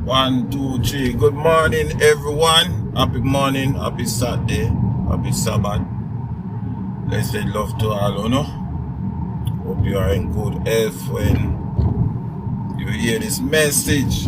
One, two, three. Good morning, everyone. Happy morning, happy Saturday, happy Sabbath. Let's say love to all, you know. Hope you are in good health when you hear this message.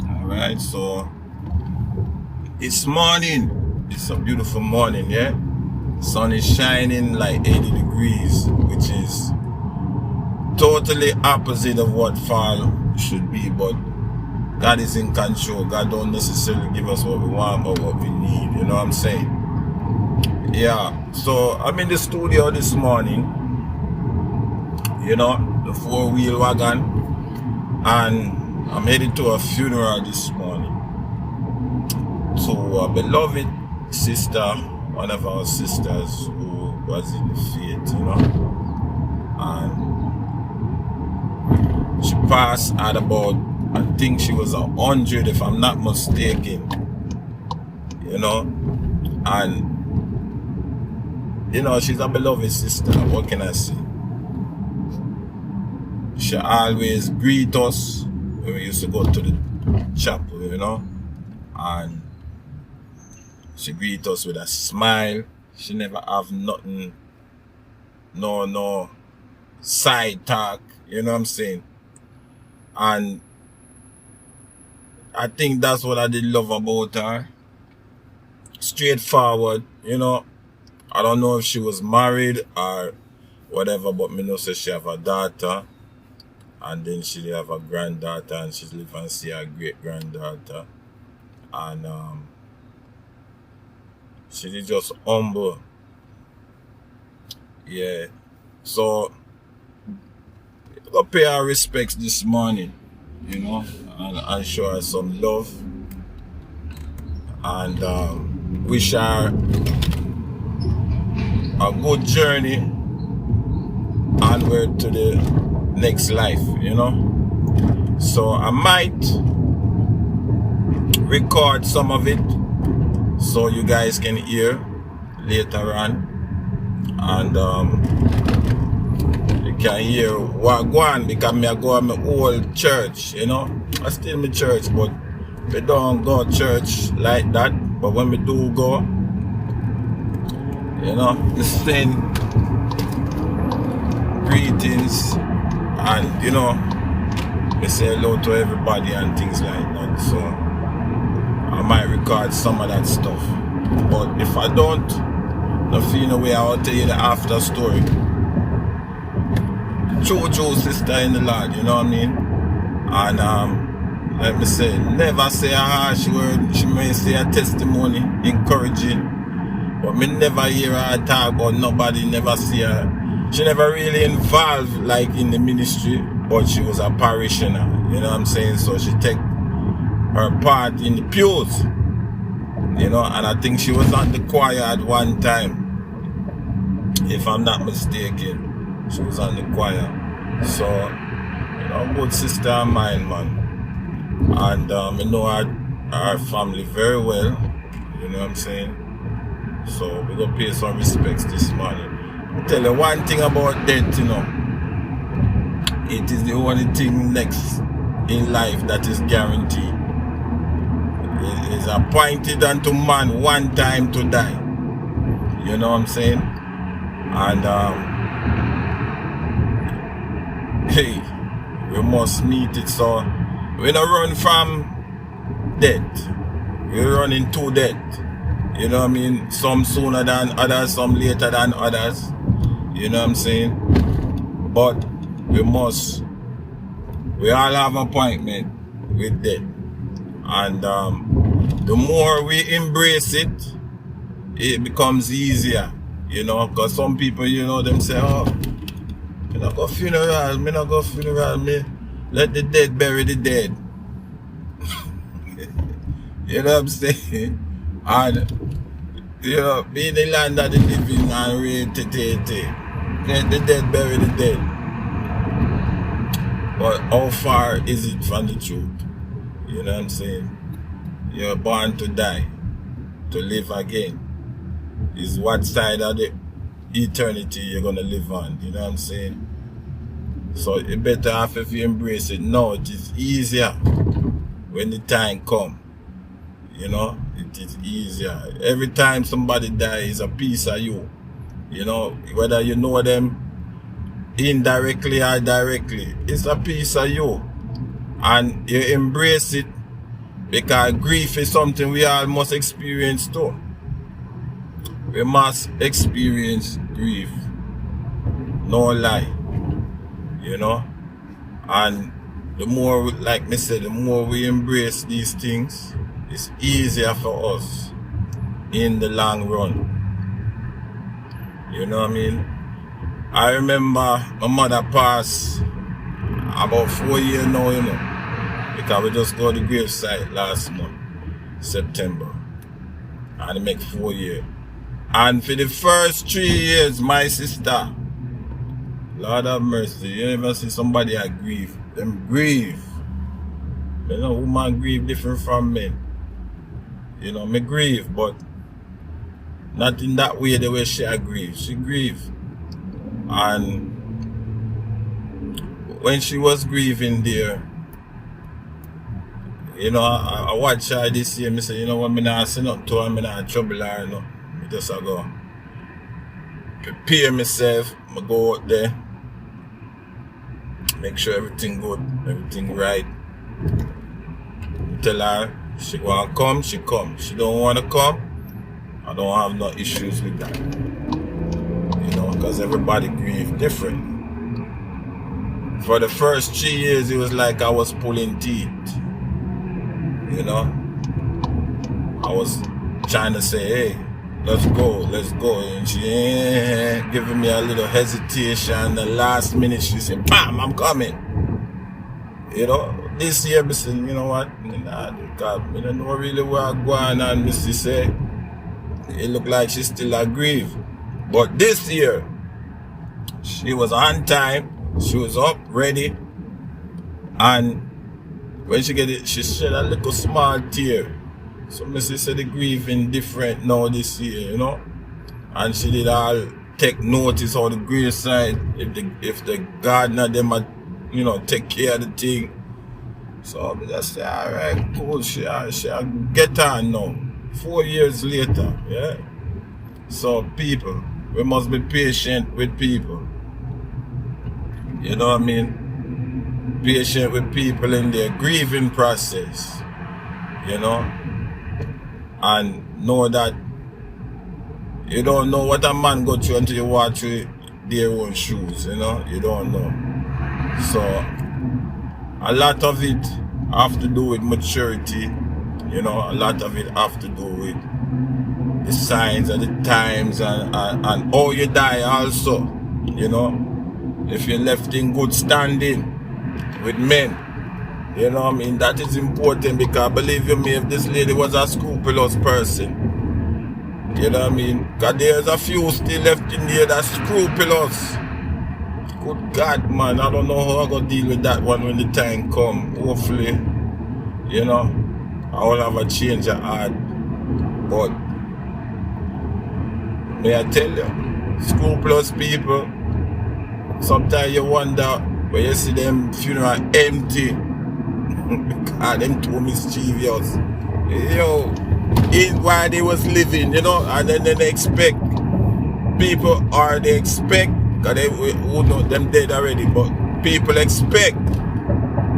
Alright, so it's morning. It's a beautiful morning, yeah? Sun is shining like 80 degrees, which is totally opposite of what fall should be, but God is in control. God don't necessarily give us what we want or what we need, you know what I'm saying? Yeah, so I'm in the studio this morning, you know, the 4-wheel wagon, and I'm headed to a funeral this morning to a beloved sister, one of our sisters who was in the faith, you know, and she passed at about, I think she was 100 if I'm not mistaken, you know, and you know, she's a beloved sister. What can I say? She always greet us when we used to go to the chapel, you know, and she greet us with a smile. She never have nothing, no side talk, you know what I'm saying? And I think that's what I did love about her. Straightforward, you know. I don't know if she was married or whatever, but me know say she have a daughter, and then she have a granddaughter, and she's live and see her great granddaughter, and she is just humble, yeah. So I pay her respects this morning, you know, and show her some love, and wish her a good journey onward to the next life, you know. So I might record some of it so you guys can hear later on, and you can hear what go on, because me I go to my old church, you know. I still in my church, but we don't go to church like that. But when we do go, you know, we send greetings, and you know, we say hello to everybody and things like that. So I might record some of that stuff, but if I don't feel no way, I'll tell you the after story. True sister in the Lord, you know what I mean? And let me say, never say a harsh word. She may say a testimony, encouraging, but me never hear her talk about nobody, never see her. She never really involved like in the ministry, but she was a parishioner, you know what I'm saying? So she take her part in the pews, you know, and I think she was on the choir at one time, if I'm not mistaken. She was on the choir. So, you know, good sister of mine, man. And I know her family very well, you know what I'm saying? So we gonna pay some respects this morning. I'll tell you one thing about death, you know. It is the only thing next in life that is guaranteed. It is appointed unto man one time to die. You know what I'm saying? And hey, we must meet it. So we don't run from death. We run into death. You know what I mean? Some sooner than others, some later than others. You know what I'm saying? But we all have an appointment with death. And the more we embrace it, it becomes easier. You know, because some people, you know, them say, oh, me not go funeral, me let the dead bury the dead. You know what I'm saying? And you know, be in the land of the living and let the dead bury the dead. But how far is it from the truth? You know what I'm saying? You're born to die, to live again. Is what side of the eternity you're gonna live on, you know what I'm saying? So you better have, if you embrace it now, it is easier. when the time come. You know, it is easier. Every time somebody dies, it's a piece of you. You know, whether you know them indirectly or directly, it's a piece of you. And you embrace it, because grief is something we all must experience too. We must experience grief. No lie. You know? And the more, like me said, the more we embrace these things, it's easier for us in the long run. You know what I mean? I remember my mother passed about 4 years now, you know, because we just go to the gravesite last month, September, and it make 4 years. And for the first 3 years, my sister, Lord have mercy, you never see somebody I grieve. Them grieve. You know, woman grieve different from men. You know, me grieve, but not in that way, the way she grieve. She grieve. And when she was grieving there, you know, I watched her this year. I say, you know what, I not say nothing to her, I not trouble her, you know. I just go prepare myself, I go out there, make sure everything good, everything right. Tell her she want to come, she come. She don't want to come, I don't have no issues with that. You know, because everybody grieve different. For the first 3 years, it was like I was pulling teeth. You know, I was trying to say, hey, let's go. And she ain't giving me a little hesitation. The last minute, she said, bam, I'm coming. You know, this year, I said, you know what? I don't know really where I'm going on. Missy say, it looked like she still agreed. But this year, she was on time. She was up, ready. And when she get it, she shed a little small tear. So Missy said the grieving different now this year, you know. And she did all take notice of the grave side, if the gardener them you know, take care of the thing. So I just say, alright, cool, she get on now. 4 years later, yeah. So people, we must be patient with people. You know what I mean? Patient with people in their grieving process. You know? And know that you don't know what a man go through until you walk through their own shoes, you know? You don't know. So a lot of it have to do with maturity, you know, a lot of it have to do with the signs and the times and how you die also, you know. If you're left in good standing with men, you know what I mean, that is important, because believe you me, if this lady was a scrupulous person, you know what I mean, because there's a few still left in there that's scrupulous. Good God, man, I don't know how I'm going to deal with that one when the time come. Hopefully, you know, I will have a change of heart. But may I tell you, scrupulous people, sometimes you wonder when you see them funeral empty. God, them too mischievous. Yo, in while they was living, you know, and then they expect people, or they expect, because they would know them dead already, but people expect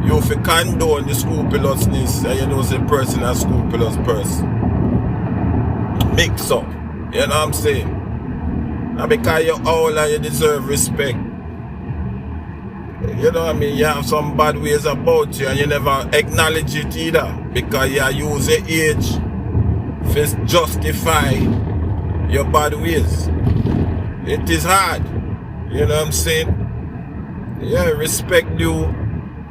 you to condone the scrupulousness, and you know the person a scrupulous person. Mix up, you know what I'm saying? And because you're old and you deserve respect. You know what I mean? You have some bad ways about you and you never acknowledge it either, because you use your age to justify your bad ways. It is hard. You know what I'm saying? Yeah, respect you,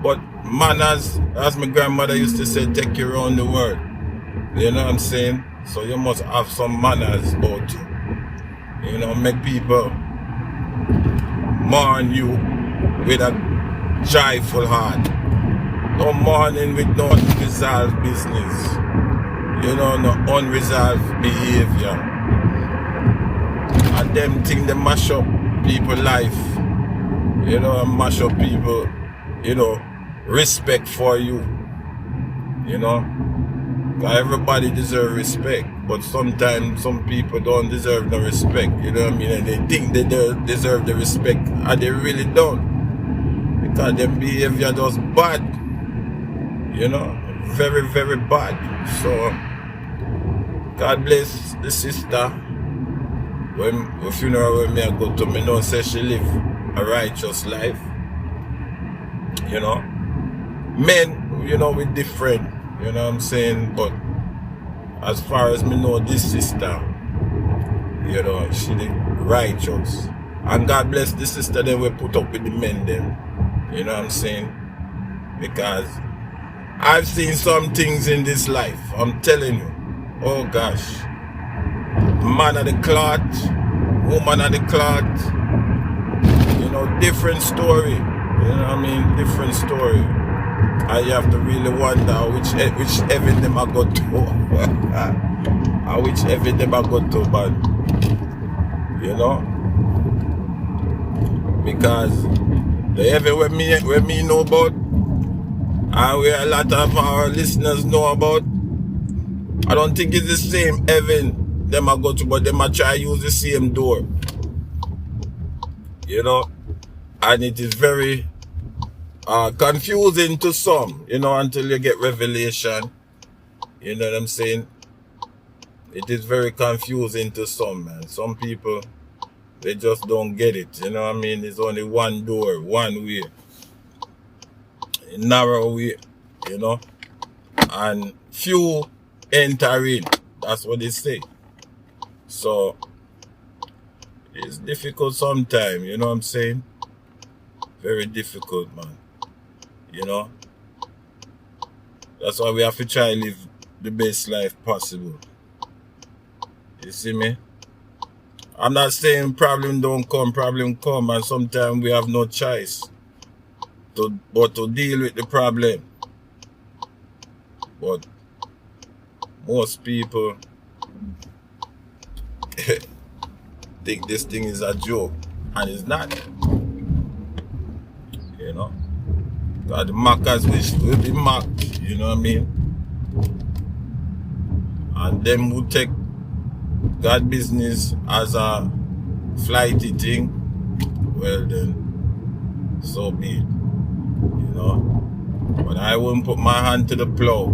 but manners, as my grandmother used to say, take you around the world. You know what I'm saying? So you must have some manners about you. You know, make people mourn you with a joyful heart. No mourning with no unresolved business. You know, no unresolved behavior. And them things, they mash up people's life. You know, and mash up people, you know, respect for you. You know? Everybody deserves respect, but sometimes some people don't deserve the respect, you know what I mean? And they think they deserve the respect, and they really don't, because their behavior just bad, you know, very, very bad. So, God bless the sister. When the funeral when me I go to, me know say she live a righteous life, you know. Men, you know, we different, you know what I'm saying, but as far as me know, this sister, you know, she did righteous. And God bless the sister that we put up with the men then. You know what I'm saying? Because I've seen some things in this life. I'm telling you. Oh gosh. Man of the cloth, woman of the cloth. You know, different story. You know what I mean? Different story. And you have to really wonder which heaven them I go to. Or which heaven them I go to, but you know, because the heaven where me know about, and where a lot of our listeners know about, I don't think it's the same heaven them I go to, but them I try to use the same door. You know, and it is very confusing to some, you know, until you get revelation. You know what I'm saying? It is very confusing to some, man. Some people, they just don't get it. You know what I mean? There's only one door, one way. A narrow way, you know? And few enter in. That's what they say. So, it's difficult sometimes, you know what I'm saying? Very difficult, man. You know? That's why we have to try to live the best life possible. You see me? I'm not saying problem don't come, problem come, and sometimes we have no choice but to deal with the problem. But most people think this thing is a joke, and it's not. You know? God, the mockers will be mocked, you know what I mean? And them who take God business as a flighty thing, well then, so be it, you know. But I won't put my hand to the plow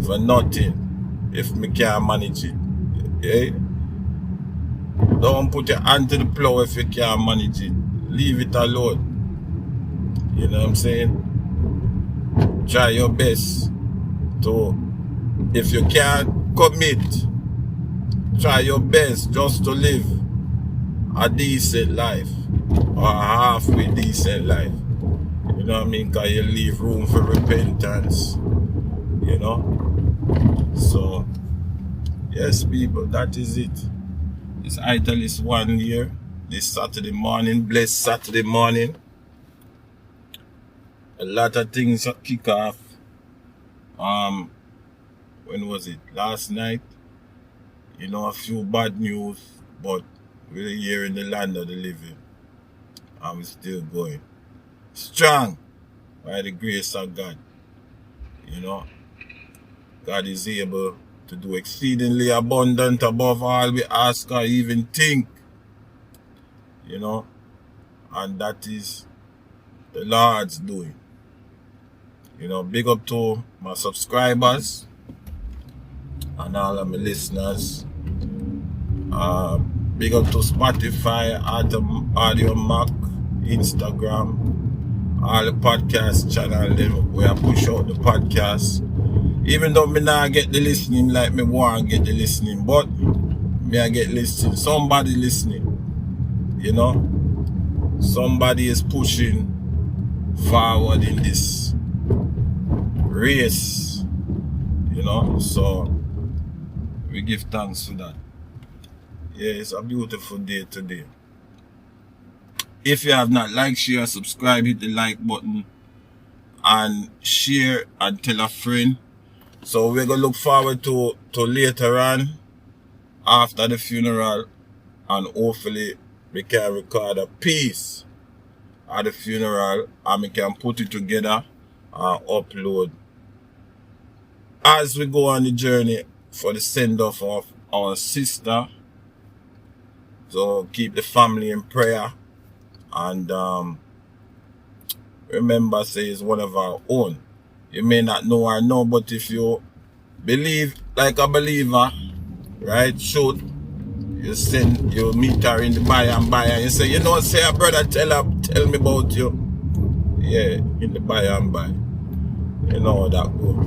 for nothing if me can't manage it. Okay? Don't put your hand to the plow if you can't manage it. Leave it alone. You know what I'm saying? Try your best to, if you can't commit, try your best just to live a decent life, or a halfway decent life. You know what I mean? Because you leave room for repentance. You know? So, yes, people, that is it. It's Italist 1 year. This Saturday morning, blessed Saturday morning. A lot of things kick off. When was it? Last night. You know, a few bad news, but we're here in the land of the living. And we're still going. Strong by the grace of God. You know, God is able to do exceedingly abundant above all we ask or even think. You know, and that is the Lord's doing. You know, big up to my subscribers and all of my listeners. Big up to Spotify, Audio Mac, Instagram, all the podcast channel them where I push out the podcast. Even though me not get the listening like me want to get the listening, but me I get listening. Somebody listening. You know? Somebody is pushing forward in this race. You know? So we give thanks for that. Yeah, it's a beautiful day today. If you have not liked, share, subscribe, hit the like button and share and tell a friend. So we're going to look forward to later on after the funeral, and hopefully we can record a piece at the funeral and we can put it together and upload as we go on the journey for the send-off of our sister, so keep the family in prayer, and remember, say it's one of our own. You may not know her now, but if you believe like a believer, right, shoot, you meet her in the by and by, and you say, you know, say, brother, tell me about you. Yeah, in the by and by. You know how that go.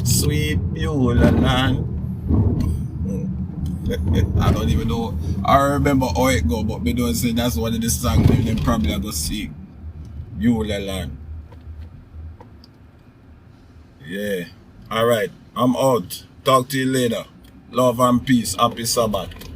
Sweet Beulah land. I don't even know. I remember how it go, but me don't say that's one of the songs them probably I go sing. Beulah land. Yeah. Alright, I'm out. Talk to you later. Love and peace. Happy Sabbath.